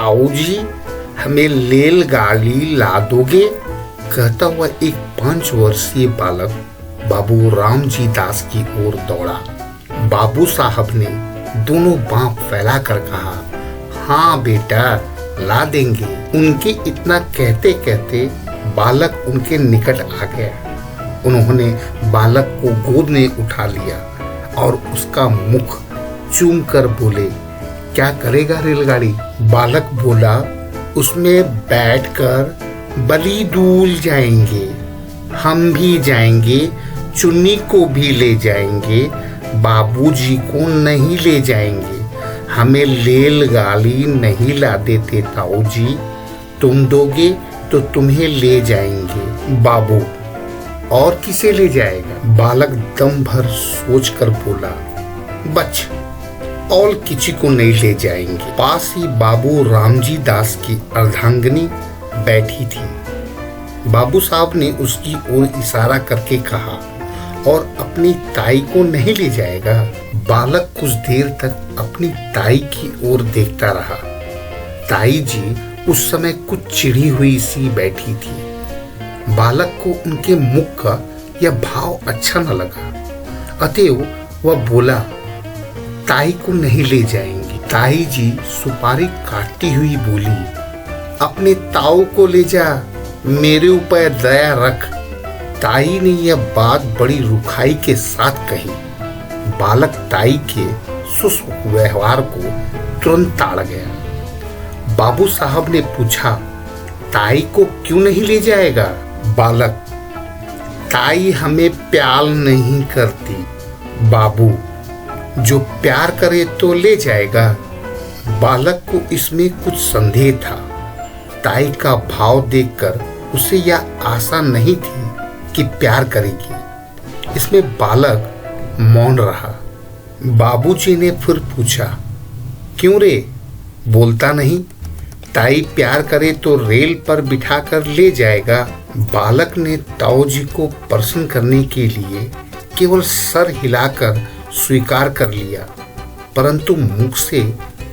ताऊ जी हमें रेलगाड़ी ला दोगे? कहता हुआ एक 5 वर्षीय बालक बाबू रामजी दास की ओर दौड़ा। बाबू साहब ने दोनों बाँह फैलाकर कहा, हाँ बेटा ला देंगे। उनके इतना कहते कहते बालक उनके निकट आ गया। उन्होंने बालक को गोद में उठा लिया और उसका मुख चूम कर बोले, क्या करेगा रेलगाड़ी? बालक बोला, उसमें बैठकर बड़ी दूर जाएंगे, हम भी जाएंगे, चुन्नी को भी ले जाएंगे, बाबूजी को नहीं ले जाएंगे। हमें रेलगाड़ी नहीं ला देते ताऊ जी, तुम दोगे तो तुम्हें ले जाएंगे। बाबू, और किसे ले जाएगा? बालक दम भर सोच कर बोला, बच और किसी को नहीं ले जाएंगे। पास ही बाबू रामजी दास की अर्धांगिनी बैठी थी। बाबू साहब ने उसकी ओर इशारा करके कहा, और अपनी ताई को नहीं ले जाएगा? बालक कुछ देर तक अपनी ताई की ओर देखता रहा। ताई जी उस समय कुछ चिढ़ी हुई सी बैठी थी। बालक को उनके मुख का यह भाव अच्छा न लगा, अतएव वह बोला, ताई को नहीं ले जाएंगे। ताई जी सुपारी काटती हुई बोली, अपने ताऊ को ले जा, मेरे ऊपर दया रख। ताई ने यह बात बड़ी रुखाई के साथ कही। बालक ताई के शुष्क व्यवहार को तुरंत ताड़ गया। बाबू साहब ने पूछा, ताई को क्यों नहीं ले जाएगा? बालक, ताई हमें प्यार नहीं करती। बाबू, जो प्यार करे तो ले जाएगा। बालक को इसमें कुछ संदेह था। ताई का भाव देखकर उसे यह आशा नहीं थी कि प्यार करेगी। इसमें बालक मौन रहा। बाबूजी ने फिर पूछा, क्यों रे, बोलता नहीं? ताई प्यार करे तो रेल पर बिठाकर ले जाएगा। बालक ने ताऊ जी को प्रसन्न करने के लिए केवल सर हिलाकर स्वीकार कर लिया, परंतु मुख से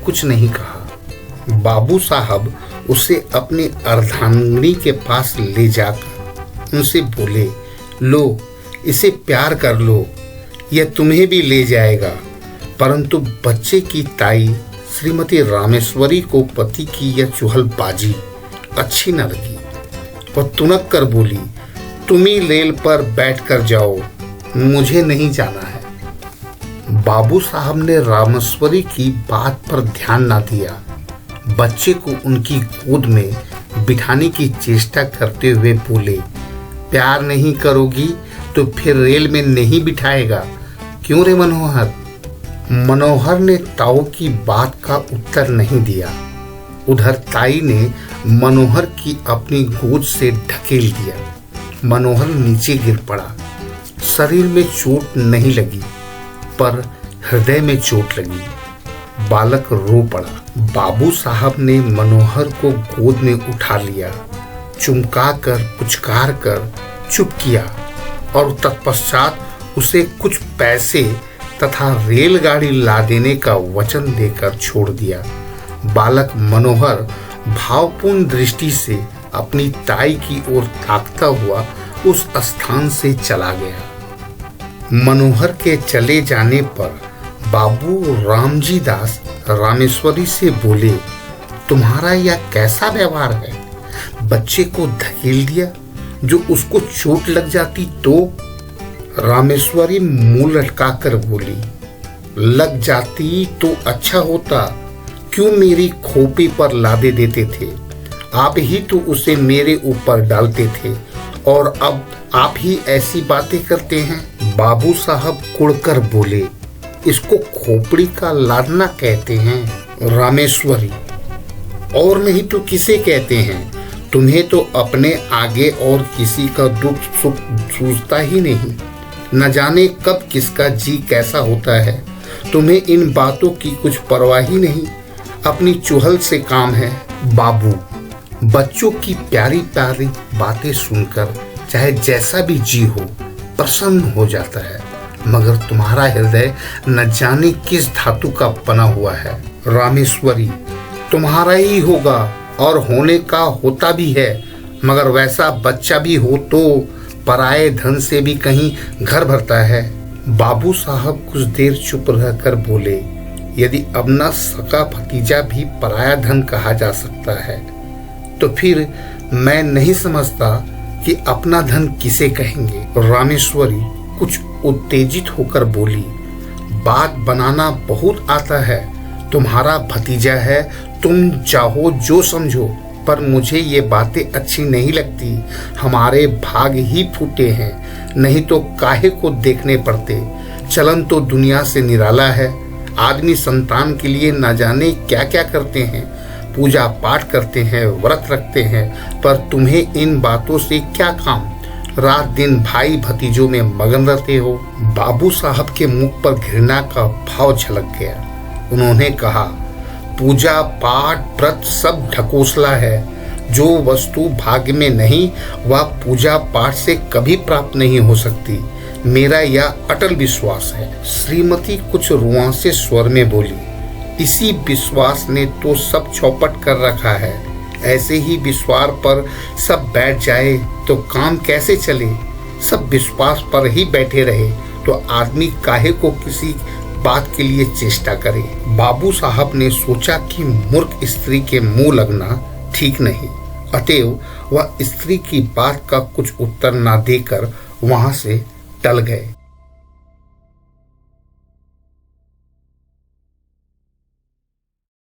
कुछ नहीं कहा। बाबू साहब उसे अपनी अर्धांगिनी के पास ले जाकर उनसे बोले, लो इसे प्यार कर लो, यह तुम्हें भी ले जाएगा। परंतु बच्चे की ताई श्रीमती रामेश्वरी को पति की यह चुहलबाजी अच्छी न लगी। वह तुनक कर बोली, तुम ही रेल पर बैठ कर जाओ, मुझे नहीं जाना है। बाबू साहब ने रामेश्वरी की बात पर ध्यान न दिया। बच्चे को उनकी गोद में बिठाने की चेष्टा करते हुए बोले, प्यार नहीं करोगी तो फिर रेल में नहीं बिठाएगा, क्यों रे मनोहर? मनोहर ने ताऊ की बात का उत्तर नहीं दिया। उधर ताई ने मनोहर की अपनी गोद से ढकेल दिया। मनोहर नीचे गिर पड़ा। शरीर में चोट नहीं लगी, पर हृदय में चोट लगी। बालक रो पड़ा। बाबू साहब ने मनोहर को गोद में उठा लिया, चुमका कर पुचकार कर चुप किया और तत्पश्चात उसे कुछ पैसे तथा रेलगाड़ी ला देने का वचन देकर छोड़ दिया। बालक मनोहर भावपूर्ण दृष्टि से अपनी ताई की ओर ताकता हुआ उस स्थान से चला गया। मनोहर के चले जाने पर बाबू रामजी दास रामेश्वरी से बोले, तुम्हारा यह कैसा व्यवहार है? बच्चे को धकेल दिया, जो उसको चोट लग जाती तो? रामेश्वरी मुंह लटकाकर बोली, लग जाती तो अच्छा होता, क्यों मेरी खोपड़ी पर लादे देते थे? आप ही तो उसे मेरे ऊपर डालते थे और अब आप ही ऐसी बातें करते हैं। बाबू साहब कुड़कर बोले, इसको खोपड़ी का लादना कहते हैं रामेश्वरी, और नहीं तो किसे कहते हैं? तुम्हें तो अपने आगे और किसी का दुख सुख सूझता ही नहीं। न जाने कब किसका जी कैसा होता है। तुम्हें इन बातों की कुछ परवाह ही नहीं, अपनी चुहल से काम है। बाबू, बच्चों की प्यारी प्यारी बातें सुनकर चाहे जैसा भी जी हो प्रसन्न हो जाता है, मगर तुम्हारा हृदय न जाने किस धातु का बना हुआ है। रामेश्वरी, तुम्हारा ही होगा और होने का होता भी है, मगर वैसा बच्चा भी हो तो पराये धन से भी कहीं घर भरता है। बाबू साहब कुछ देर चुप रहकर बोले, यदि अपना सका भतीजा भी पराया धन कहा जा सकता है तो फिर मैं नहीं समझता कि अपना धन किसे कहेंगे। रामेश्वरी कुछ उत्तेजित होकर बोली, बात बनाना बहुत आता है, तुम्हारा भतीजा है, तुम चाहो जो समझो, पर मुझे ये बातें अच्छी नहीं लगती। हमारे भाग ही फूटे हैं, नहीं तो काहे को देखने पड़ते। चलन तो दुनिया से निराला है, आदमी संतान के लिए न जाने क्या क्या करते हैं, पूजा पाठ करते हैं, व्रत रखते हैं, पर तुम्हें इन बातों से क्या काम? रात दिन भाई भतीजों में मगन रहते हो। बाबू साहब के मुख पर घृणा का भाव झलक गया। उन्होंने कहा, पूजा पाठ व्रत सब ढकोसला है। जो वस्तु भाग्य में नहीं वह पूजा पाठ से कभी प्राप्त नहीं हो सकती, मेरा यह अटल विश्वास है। श्रीमती कुछ रुआंसे स्वर में बोली, इसी विश्वास ने तो सब चौपट कर रखा है। ऐसे ही विश्वास पर सब बैठ जाए तो काम कैसे चले? सब विश्वास पर ही बैठे रहे तो आदमी काहे को किसी बात के लिए चेष्टा करे। बाबू साहब ने सोचा कि मूर्ख स्त्री के मुंह लगना ठीक नहीं, अतएव वह स्त्री की बात का कुछ उत्तर ना देकर वहां से टल गए।